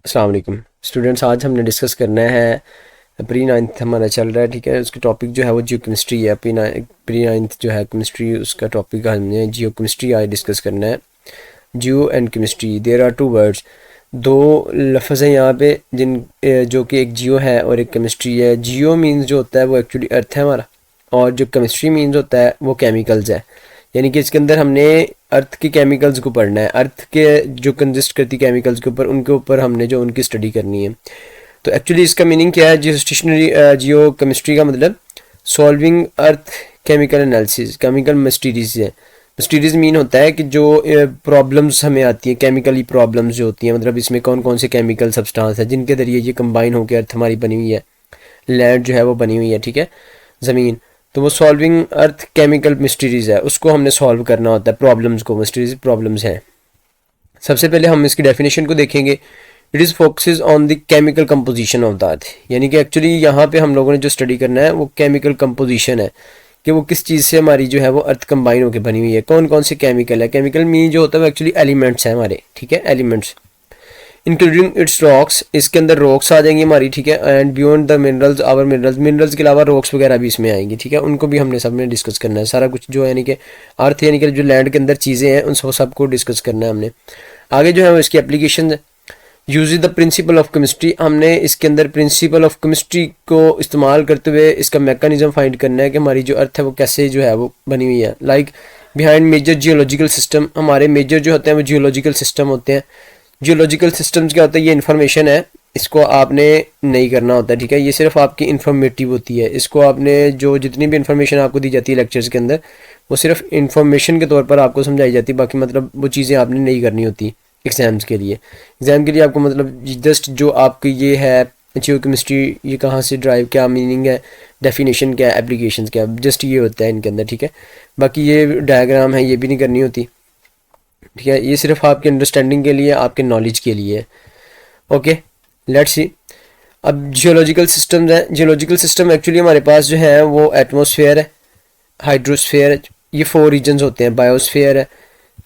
अस्सलाम वालेकुम स्टूडेंट्स। आज हमने डिस्कस करना है प्री नाइन्थ हमारा चल रहा है, ठीक है। उसका टॉपिक जो है वो जियो केमिस्ट्री है। प्री नाइन्थ जो है केमिस्ट्री, उसका टॉपिक हमने जियो केमिस्ट्री आज डिस्कस करना है। Geo and chemistry, there are two words, दो लफ्ज़ हैं यहाँ पे जिन जो कि एक जियो है और एक केमिस्ट्री है। जियो मीन्स जो होता है वो एक्चुअली अर्थ है हमारा, और जो केमिस्ट्री मीन्स होता है वो केमिकल्स है। यानी कि इसके अंदर हमने अर्थ के केमिकल्स को पढ़ना है, अर्थ के जो कंजिस्ट करती केमिकल्स के ऊपर, उनके ऊपर हमने जो उनकी स्टडी करनी है। तो एक्चुअली इसका मीनिंग क्या है? जियो स्टेशनरी जियो केमिस्ट्री का मतलब सॉल्विंग अर्थ केमिकल एनालिसिस, केमिकल मिस्टीरीज है। मिस्टीरीज मीन होता है कि जो प्रॉब्लम्स हमें आती हैं, केमिकली प्रॉब्लम्स जो होती हैं, मतलब इसमें कौन कौन से केमिकल सब्सटेंस है जिनके जरिए ये कंबाइन होकर अर्थ हमारी बनी हुई है, लैंड जो है वो बनी हुई है, ठीक है, ज़मीन। तो वो सॉल्विंग अर्थ केमिकल मिस्ट्रीज है, उसको हमने सॉल्व करना होता है, प्रॉब्लम्स को। मिस्ट्रीज प्रॉब्लम्स हैं। सबसे पहले हम इसकी डेफिनेशन को देखेंगे। It is focuses on the chemical composition of the earth, यानी कि एक्चुअली यहाँ पे हम लोगों ने जो स्टडी करना है वो केमिकल कंपोजिशन है, कि वो किस चीज़ से हमारी जो है वो अर्थ कंबाइन होकर बनी हुई है, कौन कौन से केमिकल है। केमिकल मीन जो होता है वो एक्चुअली एलिमेंट्स हैं हमारे, ठीक है, एलिमेंट्स इंक्लूडिंग इट्स रॉक्स। इसके अंदर रॉक्स आ जाएंगी हमारी, ठीक है। And beyond the minerals our minerals, minerals के अलावा रॉक्स वगैरह भी इसमें आएंगी, ठीक है। उनको भी हमने सब में डिस्कस करना है, सारा कुछ जो है, यानी कि अर्थ यानी कि जो लैंड के अंदर चीज़ें हैं उन सबको डिस्कस करना है हमने। आगे जो है वो इसकी application, use the principle of chemistry. हमने इसके अंदर प्रिंसिपल ऑफ केमिस्ट्री को इस्तेमाल करते हुए इसका मैकेनिज्म फाइंड करना है कि हमारी जो अर्थ है वो कैसे जो है वो बनी हुई है। Like behind major geological system, हमारे मेजर जो होते हैं वो जियोलॉजिकल सिस्टम होते हैं। जियोलॉजिकल सिस्टम्स क्या होता है? ये इन्फॉर्मेशन है, इसको आपने नहीं करना होता, ठीक है। ये सिर्फ आपकी इन्फॉर्मेटिव होती है। इसको आपने जो जितनी भी इन्फॉर्मेशन आपको दी जाती है लेक्चर्स के अंदर, वो सिर्फ इन्फॉर्मेशन के तौर पर आपको समझाई जाती है। बाकी मतलब वो चीज़ें आपने नहीं करनी होती एग्ज़ाम्स के लिए। एग्ज़ाम के लिए आपको मतलब जस्ट जो आपकी ये है जियो केमिस्ट्री, ये कहाँ से ड्राइव, क्या मीनिंग है, डेफिनेशन क्या है, एप्लीकेशन क्या है, जस्ट ये होता है इनके अंदर, ठीक है। बाकी ये डायग्राम है ये भी नहीं करनी होती, ठीक है। ये सिर्फ आपके अंडरस्टैंडिंग के लिए, आपके नॉलेज के लिए है। Okay, let's see. अब जियोलॉजिकल सिस्टम्स हैं। जियोलॉजिकल सिस्टम एक्चुअली हमारे पास जो है वो एटमॉस्फेयर है, हाइड्रोस्फेयर है, ये 4 रीजन्स होते हैं, बायोस्फेयर है,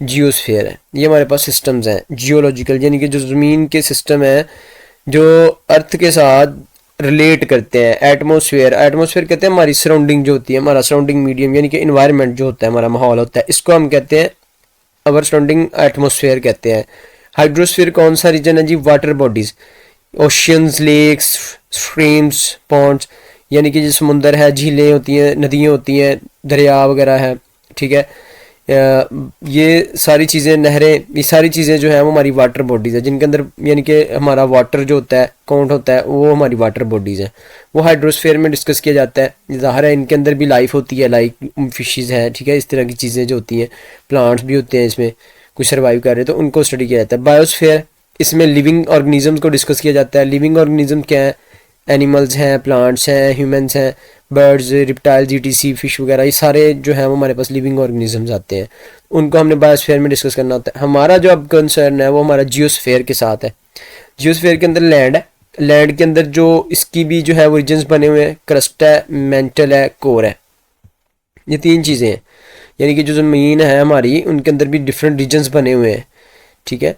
जियोस्फेयर है। ये हमारे पास सिस्टम्स हैं जियोलॉजिकल, यानी कि जो ज़मीन के सिस्टम है जो अर्थ के साथ रिलेट करते हैं। एटमॉस्फेयर, एटमॉस्फेयर कहते हैं हमारी सराउंडिंग जो होती है, हमारा सराउंडिंग मीडियम, यानी कि इन्वायरमेंट जो होता है, हमारा माहौल होता है, इसको हम कहते हैं अवर सराउंडिंग एटमॉस्फेयर कहते हैं। हाइड्रोस्फीयर कौन सा रीजन है जी? Water bodies, oceans, lakes, streams, ponds, यानी कि जो समुंदर है, झीलें होती हैं, नदियाँ होती हैं, दरिया वगैरह है, ठीक है। ये सारी चीज़ें, नहरें, ये सारी चीज़ें जो है वो हमारी वाटर बॉडीज़ है, जिनके अंदर यानी कि हमारा वाटर जो होता है काउंट होता है, वो हमारी वाटर बॉडीज़ हैं। वो हाइड्रोस्फीयर में डिस्कस किया जाता है। ज़ाहिर है इनके अंदर भी लाइफ होती है, लाइक फिशेज़ हैं, ठीक है, इस तरह की चीज़ें जो होती हैं, प्लांट्स भी होते हैं इसमें, कुछ सर्वाइव कर रहे हैं, तो उनको स्टडी किया जाता है। बायोस्फीयर, इसमें लिविंग ऑर्गेनिजम्स को डिस्कस किया जाता है। लिविंग ऑर्गेनिज्म क्या है? एनिमल्स हैं, प्लांट्स हैं, ह्यूमंस हैं, बर्ड्स, रिप्टाइल्स, ईटीसी, फिश वगैरह, ये सारे जो है वो हमारे पास लिविंग ऑर्गेनिजम्स आते हैं। उनको हमने बायोस्फीयर में डिस्कस करना होता है। हमारा जो अब कंसर्न है वो हमारा जियोस्फीयर के साथ है। जियोस्फीयर के अंदर लैंड है, लैंड के अंदर जो इसकी भी जो है वो रीजन्स बने हुए हैं, क्रस्ट है, मेंटल है, कोर है, ये 3 चीज़ें हैं। यानी कि जो ज़मीन है हमारी, उनके अंदर भी डिफरेंट रीजन्स बने हुए हैं, ठीक है,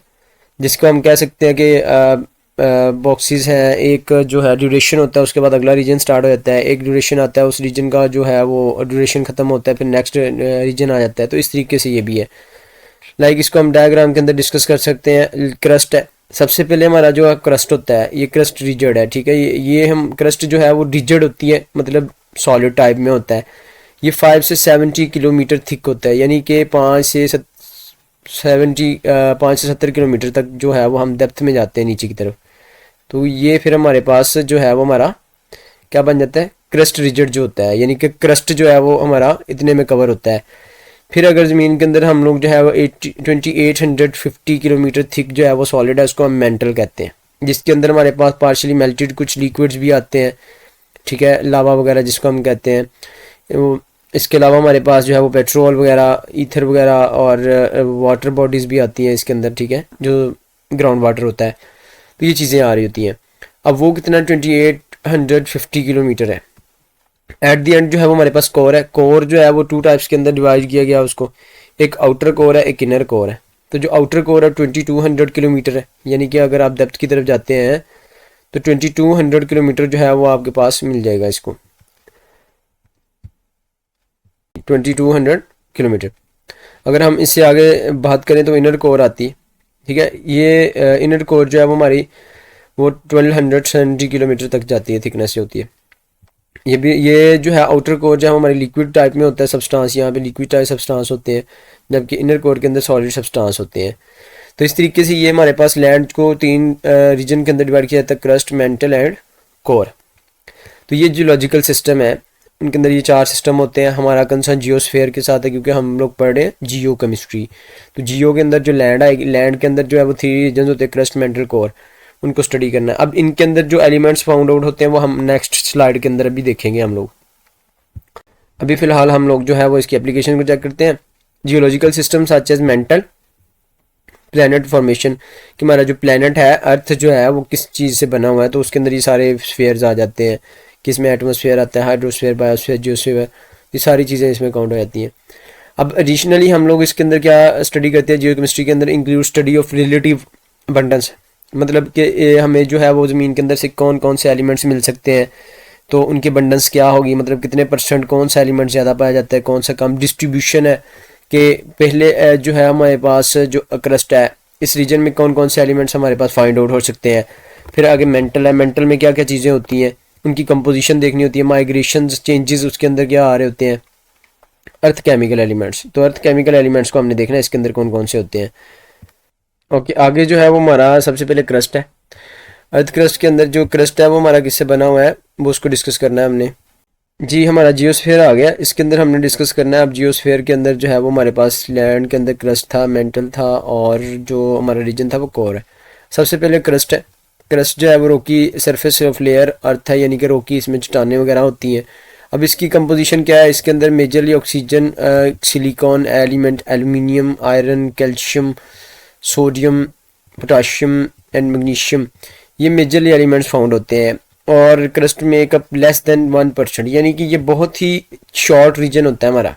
जिसको हम कह सकते हैं कि बॉक्सेस हैं। एक जो है ड्यूरेशन होता है, उसके बाद अगला रीजन स्टार्ट हो जाता है। एक ड्यूरेशन आता है, उस रीजन का जो है वो ड्यूरेशन ख़त्म होता है, फिर नेक्स्ट रीजन आ जाता है। तो इस तरीके से ये भी है। लाइक इसको हम डायग्राम के अंदर डिस्कस कर सकते हैं। क्रस्ट है, सबसे पहले हमारा जो है क्रस्ट होता है, ये क्रस्ट रिजिड है, ठीक है। ये हम क्रस्ट जो है वो रिजिड होती है, मतलब सॉलिड टाइप में होता है। ये 5 से 70 किलोमीटर थिक होता है, यानी कि 5 से 70 किलोमीटर तक जो है वो हम डेप्थ में जाते हैं नीचे की तरफ। तो ये फिर हमारे पास जो है वो हमारा क्या बन जाता है? क्रस्ट रिजिड जो होता है, यानी कि क्रस्ट जो है वो हमारा इतने में कवर होता है। फिर अगर ज़मीन के अंदर हम लोग जो है वो 2850 किलोमीटर थिक जो है वो सॉलिड है, उसको हम मेंटल कहते हैं, जिसके अंदर हमारे पास पार्शली मेल्टेड कुछ लिक्विड्स भी आते हैं, ठीक है, लावा वगैरह जिसको हम कहते हैं। वो इसके अलावा हमारे पास जो है वो पेट्रोल वगैरह, ईथर वगैरह और वाटर बॉडीज़ भी आती हैं इसके अंदर, ठीक है, जो ग्राउंड वाटर होता है। तो ये चीज़ें आ रही होती हैं। अब वो कितना 2850 किलोमीटर है। एट दी एंड जो है वो हमारे पास कोर है। कोर जो है वो 2 टाइप्स के अंदर डिवाइड किया गया उसको, एक आउटर कोर है, एक इनर कोर है। तो जो आउटर कोर है 2200 किलोमीटर है, यानी कि अगर आप डेप्थ की तरफ जाते हैं तो 2200 किलोमीटर जो है वो आपके पास मिल जाएगा इसको, 2200 किलोमीटर। अगर हम इससे आगे बात करें तो इनर कोर आती है, ठीक है। ये इनर कोर जो है वो हमारी वो 1270 किलोमीटर तक जाती है, थिकनेस होती है। ये जो है आउटर कोर जो है हमारी लिक्विड टाइप में होता है सब्सटेंस, यहाँ पे लिक्विड टाइप सब्सटेंस होते हैं, जबकि इनर कोर के अंदर सॉलिड सब्सटेंस होते हैं। तो इस तरीके से ये हमारे पास लैंड को 3 रीजन के अंदर डिवाइड किया जाता है, क्रस्ट, मेंटल एंड कोर। तो ये जियोलॉजिकल सिस्टम है, उनके अंदर ये 4 सिस्टम होते हैं। हमारा कंसर्न जियोस्फीयर के साथ है क्योंकि हम लोग पढ़ रहे हैं जियो केमिस्ट्री। तो जियो के अंदर जो लैंड आएगी, लैंड के अंदर जो है वो 3 रीजन होते हैं, क्रस्ट, मेंटल, कोर, उनको स्टडी करना है। अब इनके अंदर जो एलिमेंट्स फाउंड आउट होते हैं वो हम नेक्स्ट स्लाइड के अंदर अभी देखेंगे हम लोग। अभी फ़िलहाल हम लोग जो है वो इसकी एप्लीकेशन को चेक करते हैं। Geological system such as mantle planet formation, कि हमारा जो प्लैनेट है अर्थ जो है वो किस चीज़ से बना हुआ है, तो उसके अंदर ये सारे स्फीयर्स आ जाते हैं, कि इसमें एटमॉस्फेयर आता है, हाइड्रोस्फीयर, बायोस्फीयर, जियोस्फीयर, ये सारी चीज़ें इसमें काउंट हो जाती हैं। अब एडिशनली हम लोग इसके अंदर क्या स्टडी करते हैं जियोकेमिस्ट्री के अंदर, include study of relative abundance, मतलब कि हमें जो है वो ज़मीन के अंदर से कौन कौन से एलिमेंट्स मिल सकते हैं, तो उनकी अबंडेंस क्या होगी, मतलब कितने % कौन सा एलिमेंट ज़्यादा पाया जाता है, कौन सा कम, डिस्ट्रीब्यूशन है कि पहले जो है हमारे पास जो क्रस्ट है इस रीजन में कौन कौन से एलिमेंट्स हमारे पास फाइंड आउट हो सकते हैं। फिर आगे मेंटल है, मेंटल में क्या क्या चीज़ें होती हैं, उनकी कंपोजिशन देखनी होती है, माइग्रेशन चेंजेस उसके अंदर क्या आ रहे होते हैं। अर्थ केमिकल एलिमेंट्स, तो अर्थ केमिकल एलिमेंट्स को हमने देखना है इसके अंदर कौन कौन से होते हैं। ओके, आगे जो है वो हमारा सबसे पहले क्रस्ट है। अर्थ क्रस्ट के अंदर जो क्रस्ट है वो हमारा किससे बना हुआ है वो उसको डिस्कस करना है हमने। जी, हमारा जियोस्फीयर आ गया, इसके अंदर हमने डिस्कस करना है। अब जियोस्फीयर के अंदर जो है वो हमारे पास लैंड के अंदर क्रस्ट था, मेंटल था, और जो हमारा रीजन था वो कोर है। सबसे पहले क्रस्ट है। क्रस्ट जो है वो रोकी सरफेस ऑफ लेयर अर्थ है, यानी कि रोकी, इसमें चट्टानें वगैरह होती हैं। अब इसकी कंपोजिशन क्या है, इसके अंदर majorly oxygen, silicon element, aluminium, iron, calcium, sodium, potassium and magnesium, ये मेजरली एलिमेंट्स फाउंड होते हैं। और क्रस्ट मेकअप लेस देन 1%, यानी कि ये बहुत ही शॉर्ट रीजन होता है हमारा।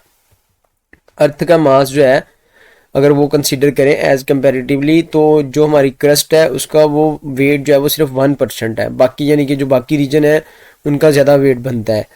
अर्थ का मास जो है अगर वो कंसीडर करें एज कंपैरेटिवली, तो जो हमारी क्रस्ट है उसका वो वेट जो है वो सिर्फ 1% है, बाकी यानी कि जो बाकी रीजन है उनका ज़्यादा वेट बनता है।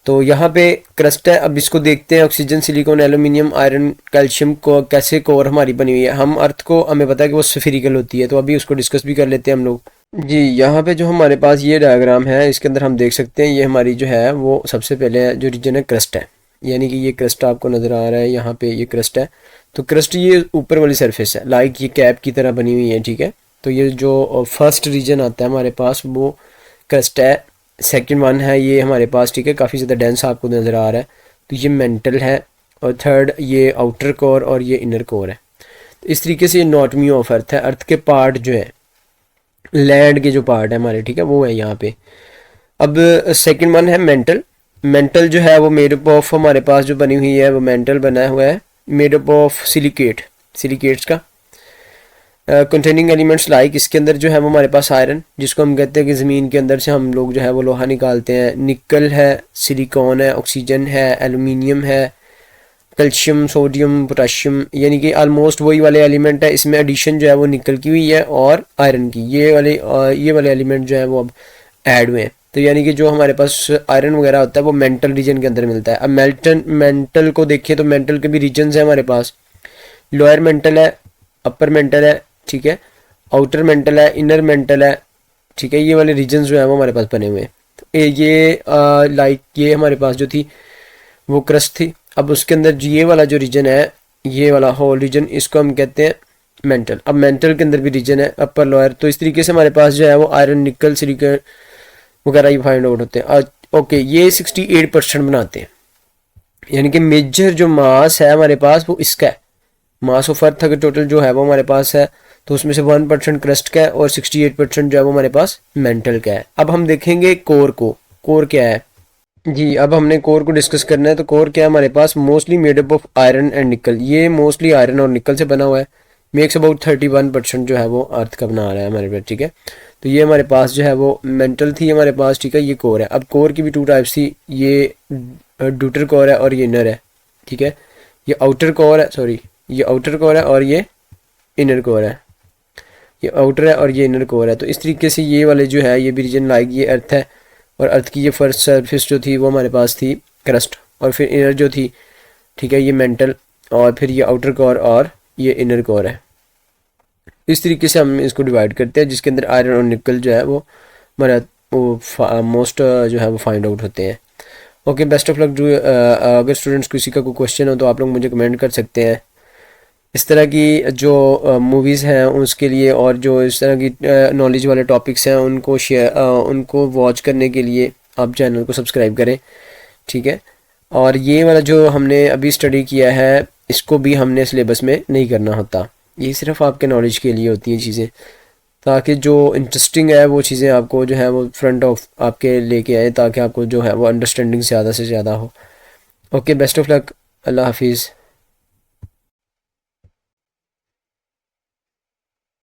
तो यहाँ पे क्रस्ट है। अब इसको देखते हैं, oxygen, silicon, aluminium, iron, calcium को कैसे कोर हमारी बनी हुई है। हम अर्थ को हमें पता है कि वो स्फेरिकल होती है, तो अभी उसको डिस्कस भी कर लेते हैं हम लोग। जी, यहाँ पे जो हमारे पास ये डायग्राम है इसके अंदर हम देख सकते हैं ये हमारी जो है वो सबसे पहले जो रीजन है क्रस्ट है, यानी कि ये क्रस्ट आपको नज़र आ रहा है, यहाँ पे ये क्रस्ट है। तो क्रस्ट ये ऊपर वाली सरफेस है, लाइक ये कैप की तरह बनी हुई है, ठीक है। तो ये जो फर्स्ट रीजन आता है हमारे पास वो क्रस्ट है। सेकंड वन है ये हमारे पास, ठीक है, काफ़ी ज़्यादा डेंस आपको नज़र आ रहा है, तो ये मेंटल है। और थर्ड ये आउटर कोर और ये इनर कोर है। तो इस तरीके से ये एनाटॉमी ऑफ अर्थ है। अर्थ के पार्ट जो है, लैंड के जो पार्ट है हमारे, ठीक है, वो है यहाँ पे। अब सेकंड वन है मेंटल। मेंटल जो है वो मेड अप ऑफ, हमारे पास जो बनी हुई है वो मेंटल बना हुआ है मेड अप ऑफ सिलिकेट्स का, कंटेनिंग एलिमेंट्स लाइक, इसके अंदर जो है वो हमारे पास आयरन, जिसको हम कहते हैं कि ज़मीन के अंदर से हम लोग जो है वो लोहा निकालते हैं, निकल है, सिलिकॉन है, ऑक्सीजन है, एल्यूमिनियम है, कैल्शियम, सोडियम, पोटाशियम, यानी कि ऑलमोस्ट वही वाले एलिमेंट है। इसमें एडिशन जो है वो निकल की हुई है और आयरन की, ये वाले एलिमेंट जो है वो अब ऐड हुए हैं। तो यानी कि जो हमारे पास आयरन वगैरह होता है वो मेंटल रीजन के अंदर मिलता है। अब मेंटल को देखिए तो मेंटल के भी रीजन्स हैं हमारे पास, लोअर मेंटल है, अपर मेंटल है, ठीक है, आउटर मेंटल है, इनर मेंटल है, ठीक है, ये वाले रीजन्स जो है वो हमारे पास बने हुए हैं। तो ये लाइक ये हमारे पास जो थी वो क्रस्ट थी। अब उसके अंदर ये वाला जो रीजन है, ये वाला होल रीजन, इसको हम कहते हैं मेंटल। अब मेंटल के अंदर भी रीजन है अपर लोअर, तो इस तरीके से हमारे पास जो है वो आयरन, निकल, सिलिकॉन वगैरह ये फाइंड आउट होते हैं। ओके, ये 68% बनाते हैं, यानी कि मेजर जो मास है हमारे पास वो इसका है। मास ऑफ अर्थ अगर टोटल जो है वो हमारे पास है तो उसमें से 1% क्रस्ट का है और 68% जो है वो हमारे पास मेंटल का है। अब हम देखेंगे कोर को, कोर क्या है। जी, अब हमने कोर को डिस्कस करना है। तो कोर क्या है हमारे पास, mostly made up of iron and nickel, ये मोस्टली आयरन और निकल से बना हुआ है। मेक्स अबाउट 31% जो है वो अर्थ का बना रहा है हमारे पास, ठीक है। तो ये हमारे पास जो है वो मेंटल थी हमारे पास, ठीक है, ये कोर है। अब कोर की भी 2 टाइप्स थी, ये ड्यूटर कोर है और ये इनर है, ठीक है। ये आउटर कोर है, सॉरी, ये आउटर कोर है और ये इनर कोर है, ये आउटर है और ये इनर कोर है। तो इस तरीके से ये वाले जो है ये भी रीजन लाइक ये अर्थ है, और अर्थ की ये फर्स्ट सरफेस जो थी वो हमारे पास थी क्रस्ट, और फिर इनर जो थी ठीक है ये मेंटल, और फिर ये आउटर कोर और ये इनर कोर है। इस तरीके से हम इसको डिवाइड करते हैं, जिसके अंदर आयरन और निकल जो है वो हमारा वो मोस्ट जो है वो फाइंड आउट होते हैं। Okay, best of luck. जो अगर स्टूडेंट्स किसी का कोई क्वेश्चन हो तो आप लोग मुझे कमेंट कर सकते हैं। इस तरह की जो मूवीज़ हैं उसके लिए और जो इस तरह की नॉलेज वाले टॉपिक्स हैं उनको उनको वॉच करने के लिए आप चैनल को सब्सक्राइब करें, ठीक है। और ये वाला जो हमने अभी स्टडी किया है इसको भी हमने सिलेबस में नहीं करना होता, ये सिर्फ आपके नॉलेज के लिए होती हैं चीज़ें, ताकि जो इंटरेस्टिंग है वो चीज़ें आपको जो है वो फ्रंट ऑफ आपके लेके आए, ताकि आपको जो है वो अंडरस्टैंडिंग ज़्यादा से ज़्यादा हो। Okay, best of luck. अल्लाह हाफिज़।